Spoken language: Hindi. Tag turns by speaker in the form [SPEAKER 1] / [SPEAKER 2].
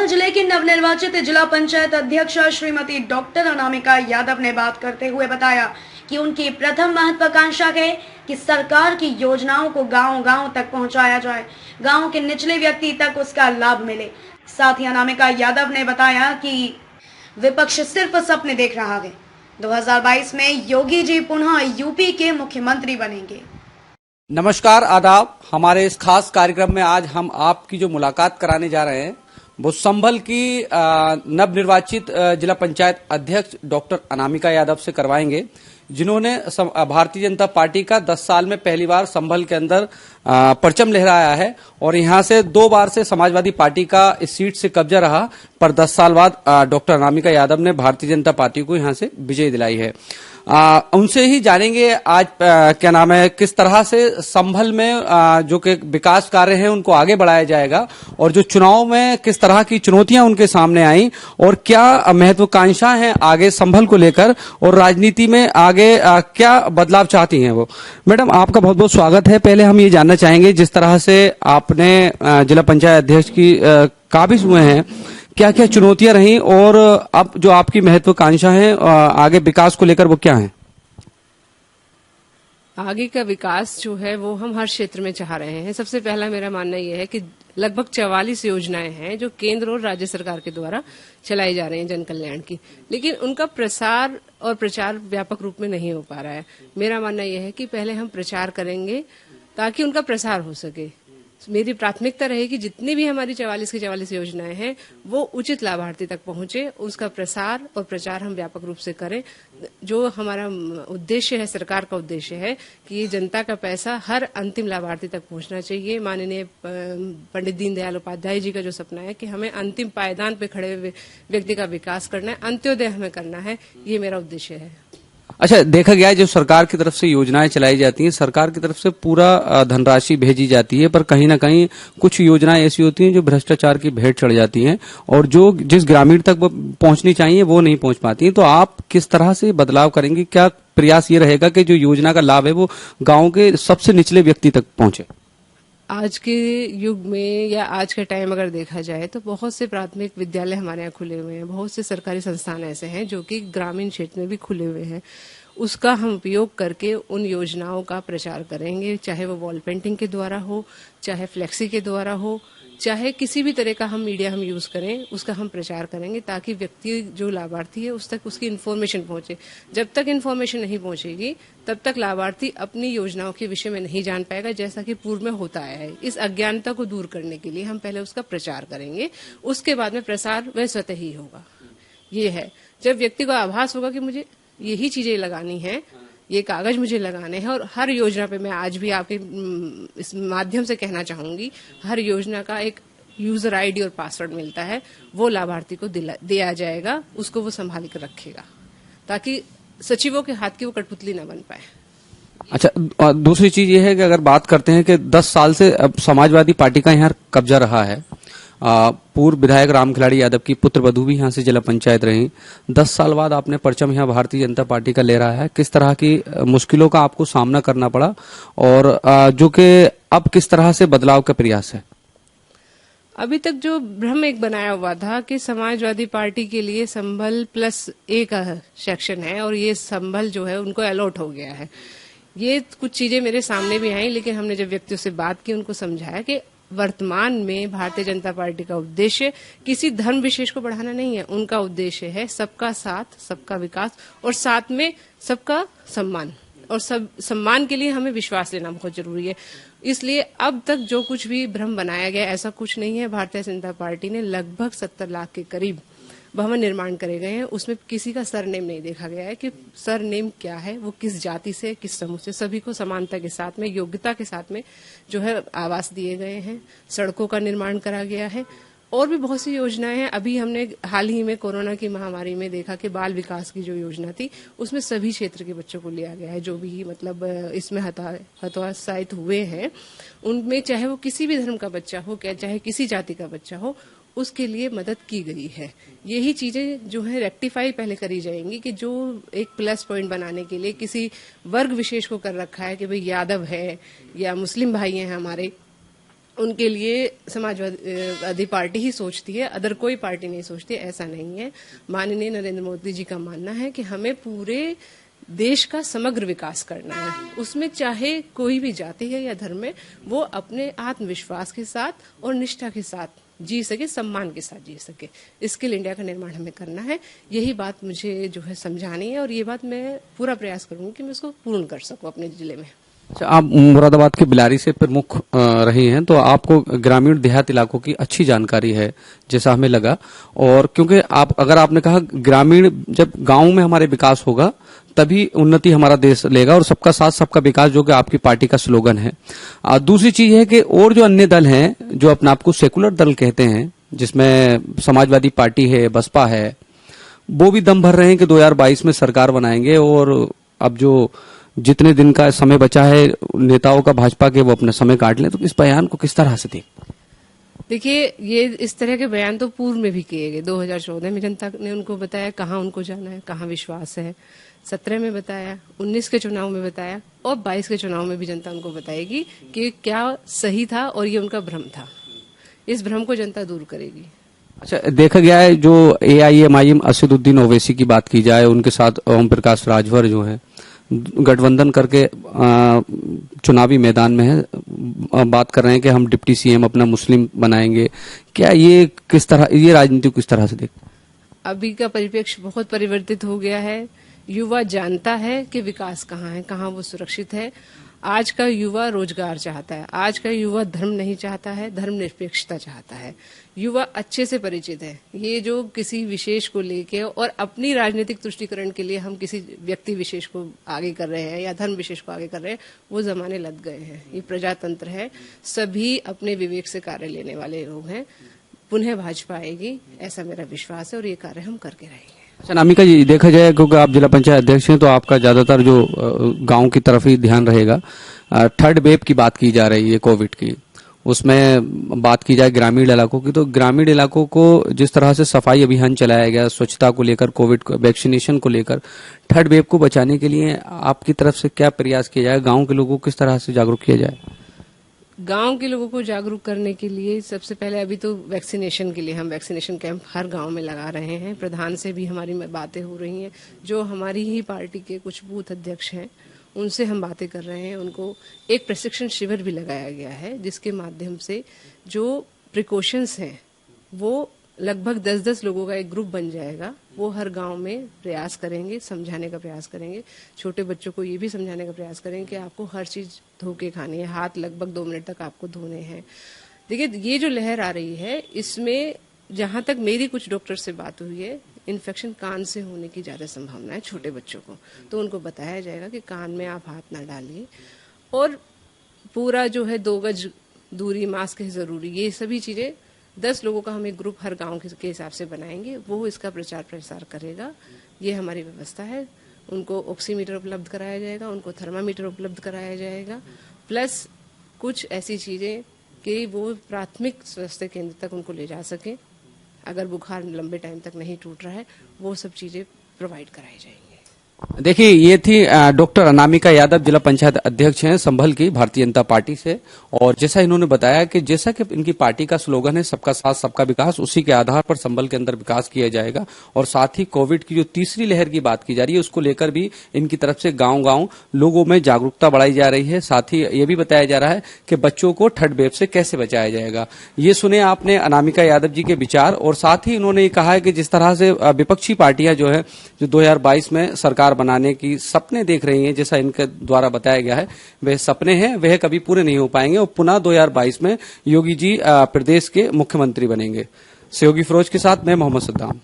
[SPEAKER 1] संभल जिले की नवनिर्वाचित जिला पंचायत अध्यक्ष श्रीमती डॉक्टर अनामिका यादव ने बात करते हुए बताया कि उनकी प्रथम महत्वाकांक्षा है कि सरकार की योजनाओं को गांव-गांव तक पहुंचाया जाए, गांव के निचले व्यक्ति तक उसका लाभ मिले। साथ ही अनामिका यादव ने बताया कि विपक्ष सिर्फ सपने देख रहा है। 2022 में योगी जी पुनः यूपी के मुख्यमंत्री बनेंगे।
[SPEAKER 2] नमस्कार, आदाब। हमारे इस खास कार्यक्रम में आज हम आपकी जो मुलाकात कराने जा रहे हैं वो संभल की नवनिर्वाचित जिला पंचायत अध्यक्ष डॉक्टर अनामिका यादव से करवाएंगे, जिन्होंने भारतीय जनता पार्टी का 10 साल में पहली बार संभल के अंदर परचम लहराया है और यहां से 2 बार से समाजवादी पार्टी का इस सीट से कब्जा रहा, पर 10 साल बाद डॉक्टर अनामिका यादव ने भारतीय जनता पार्टी को यहां से विजय दिलाई है। उनसे ही जानेंगे आज क्या नाम है, किस तरह से संभल में जो कि विकास कार्य हैं उनको आगे बढ़ाया जाएगा और जो चुनाव में किस तरह की चुनौतियां उनके सामने आई और क्या महत्वाकांक्षा हैं आगे संभल को लेकर और राजनीति में आगे क्या बदलाव चाहती हैं वो। मैडम, आपका बहुत बहुत स्वागत है। पहले हम ये जानना चाहेंगे, जिस तरह से आपने जिला पंचायत अध्यक्ष की काबिज हुए हैं, क्या क्या चुनौतियां रही और अब जो आपकी महत्वाकांक्षा है आगे विकास को लेकर वो क्या है?
[SPEAKER 3] आगे का विकास जो है वो हम हर क्षेत्र में चाह रहे हैं। सबसे पहला मेरा मानना यह है कि लगभग 44 योजनाएं हैं जो केंद्र और राज्य सरकार के द्वारा चलाई जा रही हैं जन कल्याण की, लेकिन उनका प्रसार और प्रचार व्यापक रूप में नहीं हो पा रहा है। मेरा मानना यह है कि पहले हम प्रचार करेंगे ताकि उनका प्रसार हो सके। मेरी प्राथमिकता रहेगी जितनी भी हमारी 44 की 44 योजनाएं हैं वो उचित लाभार्थी तक पहुंचे, उसका प्रसार और प्रचार हम व्यापक रूप से करें। जो हमारा उद्देश्य है, सरकार का उद्देश्य है कि ये जनता का पैसा हर अंतिम लाभार्थी तक पहुंचना चाहिए। माननीय पंडित दीनदयाल उपाध्याय जी का जो सपना है कि हमें अंतिम पायदान पे खड़े हुए व्यक्ति का विकास करना है, अंत्योदय हमें करना है, ये मेरा उद्देश्य है।
[SPEAKER 2] अच्छा, देखा गया है जो सरकार की तरफ से योजनाएं चलाई जाती हैं, सरकार की तरफ से पूरा धनराशि भेजी जाती है, पर कहीं ना कहीं कुछ योजनाएं ऐसी होती हैं जो भ्रष्टाचार की भेंट चढ़ जाती हैं और जो जिस ग्रामीण तक वो पहुंचनी चाहिए वो नहीं पहुंच पाती हैं। तो आप किस तरह से बदलाव करेंगे? क्या प्रयास ये रहेगा कि जो योजना का लाभ है वो गाँव के सबसे निचले व्यक्ति तक पहुंचे?
[SPEAKER 3] आज के युग में या आज के टाइम अगर देखा जाए तो बहुत से प्राथमिक विद्यालय हमारे यहाँ खुले हुए हैं, बहुत से सरकारी संस्थान ऐसे हैं जो कि ग्रामीण क्षेत्र में भी खुले हुए हैं। उसका हम उपयोग करके उन योजनाओं का प्रचार करेंगे, चाहे वो वॉल पेंटिंग के द्वारा हो, चाहे फ्लेक्सी के द्वारा हो, चाहे किसी भी तरह का हम मीडिया हम यूज करें, उसका हम प्रचार करेंगे ताकि व्यक्ति जो लाभार्थी है उस तक उसकी इन्फॉर्मेशन पहुंचे। जब तक इन्फॉर्मेशन नहीं पहुंचेगी तब तक लाभार्थी अपनी योजनाओं के विषय में नहीं जान पाएगा, जैसा कि पूर्व में होता आया है। इस अज्ञानता को दूर करने के लिए हम पहले उसका प्रचार करेंगे, उसके बाद में प्रसार वह स्वतः ही होगा। ये है, जब व्यक्ति को आभास होगा कि मुझे यही चीजें लगानी है, ये कागज मुझे लगाने हैं, और हर योजना पे मैं आज भी आपके इस माध्यम से कहना चाहूंगी, हर योजना का एक यूजर आईडी और पासवर्ड मिलता है, वो लाभार्थी को दिया जाएगा, उसको वो संभाल कर रखेगा ताकि सचिवों के हाथ की वो कठपुतली न बन पाए।
[SPEAKER 2] अच्छा, दूसरी चीज ये है कि अगर बात करते हैं कि 10 साल से अब समाजवादी पार्टी का यहाँ कब्जा रहा है, पूर्व विधायक रामखिलाड़ी यादव की पुत्र वधू भी यहाँ से जिला पंचायत रही, 10 साल बाद आपने परचम यहाँ भारतीय जनता पार्टी का ले रहा है, किस तरह की मुश्किलों का आपको सामना करना पड़ा और जो कि अब किस तरह से बदलाव का प्रयास है?
[SPEAKER 3] अभी तक जो भ्रम एक बनाया हुआ था कि समाजवादी पार्टी के लिए संभल +1 सेक्शन है और ये संभल जो है उनको अलॉट हो गया है, ये कुछ चीजें मेरे सामने भी आई, लेकिन हमने जब व्यक्तियों से बात की उनको समझाया कि वर्तमान में भारतीय जनता पार्टी का उद्देश्य किसी धर्म विशेष को बढ़ाना नहीं है, उनका उद्देश्य है सबका साथ, सबका विकास और साथ में सबका सम्मान, और सब सम्मान के लिए हमें विश्वास लेना बहुत जरूरी है। इसलिए अब तक जो कुछ भी भ्रम बनाया गया ऐसा कुछ नहीं है। भारतीय जनता पार्टी ने लगभग 70 लाख के करीब भवन निर्माण करे गए हैं, उसमें किसी का सरनेम नहीं देखा गया है कि सरनेम क्या है, वो किस जाति से, किस समूह से, सभी को समानता के साथ में, योग्यता के साथ में जो है आवास दिए गए हैं, सड़कों का निर्माण करा गया है और भी बहुत सी योजनाएं हैं। अभी हमने हाल ही में कोरोना की महामारी में देखा कि बाल विकास की जो योजना थी उसमें सभी क्षेत्र के बच्चों को लिया गया है, जो भी मतलब इसमें हतोत्साहित हुए हैं उनमें, चाहे वो किसी भी धर्म का बच्चा हो, चाहे किसी जाति का बच्चा हो, उसके लिए मदद की गई है। यही चीजें जो है रेक्टिफाई पहले करी जाएंगी कि जो एक प्लस पॉइंट बनाने के लिए किसी वर्ग विशेष को कर रखा है कि भाई यादव है या मुस्लिम भाई हैं हमारे, उनके लिए समाजवादी पार्टी ही सोचती है, अदर कोई पार्टी नहीं सोचती। ऐसा नहीं है। माननीय नरेंद्र मोदी जी का मानना है कि हमें पूरे देश का समग्र विकास करना है। उसमें चाहे कोई भी जाति है या धर्म है, वो अपने आत्मविश्वास के साथ और निष्ठा के साथ जी सके, सम्मान के साथ जी सके। स्किल इंडिया का निर्माण हमें करना है। यही बात मुझे जो है समझानी है और ये बात मैं पूरा प्रयास करूंगी कि मैं इसको पूर्ण कर सकूं अपने जिले में।
[SPEAKER 2] अच्छा, आप मुरादाबाद के बिलारी से प्रमुख रही हैं, तो आपको ग्रामीण देहात इलाकों की अच्छी जानकारी है जैसा हमें लगा। और क्योंकि अगर आपने कहा ग्रामीण, जब गांव में हमारे विकास होगा तभी उन्नति हमारा देश लेगा, और सबका साथ सबका विकास जो कि आपकी पार्टी का स्लोगन है। दूसरी चीज है कि और जो अन्य दल हैं जो अपने आप को सेकुलर दल कहते हैं, जिसमें समाजवादी पार्टी है, बसपा है, वो भी दम भर रहे हैं कि 2022 में सरकार बनाएंगे। और अब जो जितने दिन का समय बचा है नेताओं का भाजपा के, वो अपना समय काट लें। तो इस बयान को किस तरह से
[SPEAKER 3] देखिए, ये इस तरह के बयान तो पूर्व में भी किए गए। 2014 में जनता ने उनको बताया कहाँ उनको जाना है, कहाँ विश्वास है। 17 में बताया, 19 के चुनाव में बताया, और 22 के चुनाव में भी जनता उनको बताएगी कि क्या सही था और ये उनका भ्रम था। इस भ्रम को जनता दूर करेगी।
[SPEAKER 2] अच्छा, देखा गया है जो AIMIM असदुद्दीन ओवैसी की बात की जाए, उनके साथ ओम प्रकाश राजभर जो है गठबंधन करके चुनावी मैदान में है, बात कर रहे हैं कि हम डिप्टी CM अपना मुस्लिम बनाएंगे। क्या ये किस तरह, ये राजनीति किस तरह से देखते?
[SPEAKER 3] अभी का परिप्रेक्ष्य बहुत परिवर्तित हो गया है। युवा जानता है कि विकास कहाँ है, कहाँ वो सुरक्षित है। आज का युवा रोजगार चाहता है। आज का युवा धर्म नहीं चाहता है, धर्मनिरपेक्षता चाहता है। युवा अच्छे से परिचित है। ये जो किसी विशेष को लेके और अपनी राजनीतिक तुष्टीकरण के लिए हम किसी व्यक्ति विशेष को आगे कर रहे हैं या धर्म विशेष को आगे कर रहे हैं, वो जमाने लग गए हैं। ये प्रजातंत्र है, सभी अपने विवेक से कार्य लेने वाले लोग हैं। पुनः भाजपा आएगी, ऐसा मेरा विश्वास है, और ये कार्य हम करके रहेंगे।
[SPEAKER 2] अच्छा, अनामिका जी, देखा जाए क्योंकि आप जिला पंचायत अध्यक्ष हैं, तो आपका ज्यादातर जो गांव की तरफ ही ध्यान रहेगा। थर्ड वेव की बात की जा रही है कोविड की, उसमें बात की जाए ग्रामीण इलाकों की, तो ग्रामीण इलाकों को जिस तरह से सफाई अभियान चलाया गया, स्वच्छता को लेकर, कोविड वैक्सीनेशन को लेकर, थर्ड वेव को बचाने के लिए आपकी तरफ से क्या प्रयास किया जाए? गाँव के लोगों को किस तरह से जागरूक किया जाए?
[SPEAKER 3] गांव के लोगों को जागरूक करने के लिए सबसे पहले अभी तो वैक्सीनेशन के लिए हम वैक्सीनेशन कैंप हर गांव में लगा रहे हैं। प्रधान से भी हमारी बातें हो रही हैं। जो हमारी ही पार्टी के कुछ बूथ अध्यक्ष हैं, उनसे हम बातें कर रहे हैं। उनको एक प्रशिक्षण शिविर भी लगाया गया है, जिसके माध्यम से जो प्रिकॉशंस हैं वो लगभग 10-10 लोगों का एक ग्रुप बन जाएगा। वो हर गांव में प्रयास करेंगे, समझाने का प्रयास करेंगे। छोटे बच्चों को ये भी समझाने का प्रयास करेंगे कि आपको हर चीज धो के खानी है, हाथ लगभग 2 मिनट तक आपको धोने हैं। देखिए, ये जो लहर आ रही है, इसमें जहां तक मेरी कुछ डॉक्टर से बात हुई है, इन्फेक्शन कान से होने की ज्यादा संभावना है छोटे बच्चों को। तो उनको बताया जाएगा कि कान में आप हाथ ना डालिए, और पूरा जो है 2 गज दूरी, मास्क है जरूरी। ये सभी चीजें 10 लोगों का हम एक ग्रुप हर गांव के हिसाब से बनाएंगे, वो इसका प्रचार प्रसार करेगा। ये हमारी व्यवस्था है। उनको ऑक्सीमीटर उपलब्ध कराया जाएगा, उनको थर्मामीटर उपलब्ध कराया जाएगा, प्लस कुछ ऐसी चीजें कि वो प्राथमिक स्वास्थ्य केंद्र तक उनको ले जा सके। अगर बुखार लंबे टाइम तक नहीं टूट रहा है, वो सब चीजें प्रोवाइड कराई जाएंगी।
[SPEAKER 2] देखिए, ये थी डॉक्टर अनामिका यादव, जिला पंचायत अध्यक्ष हैं संभल की भारतीय जनता पार्टी से। और जैसा इन्होंने बताया कि जैसा कि इनकी पार्टी का स्लोगन है सबका साथ सबका विकास, उसी के आधार पर संभल के अंदर विकास किया जाएगा। और साथ ही कोविड की जो तीसरी लहर की बात की जा रही है, उसको लेकर भी इनकी तरफ से गांव-गांव लोगों में जागरूकता बढ़ाई जा रही है। साथ ही ये भी बताया जा रहा है कि बच्चों को थर्ड वेव से कैसे बचाया जाएगा। ये सुने आपने अनामिका यादव जी के विचार। और साथ ही इन्होंने कहा है कि जिस तरह से विपक्षी पार्टियां जो है जो 2022 में सरकार बनाने की सपने देख रही हैं, जैसा इनके द्वारा बताया गया है, वह सपने हैं, वह कभी पूरे नहीं हो पाएंगे। और पुनः 2022 में योगी जी प्रदेश के मुख्यमंत्री बनेंगे। सहयोगी फिरोज के साथ मैं मोहम्मद सद्दाम।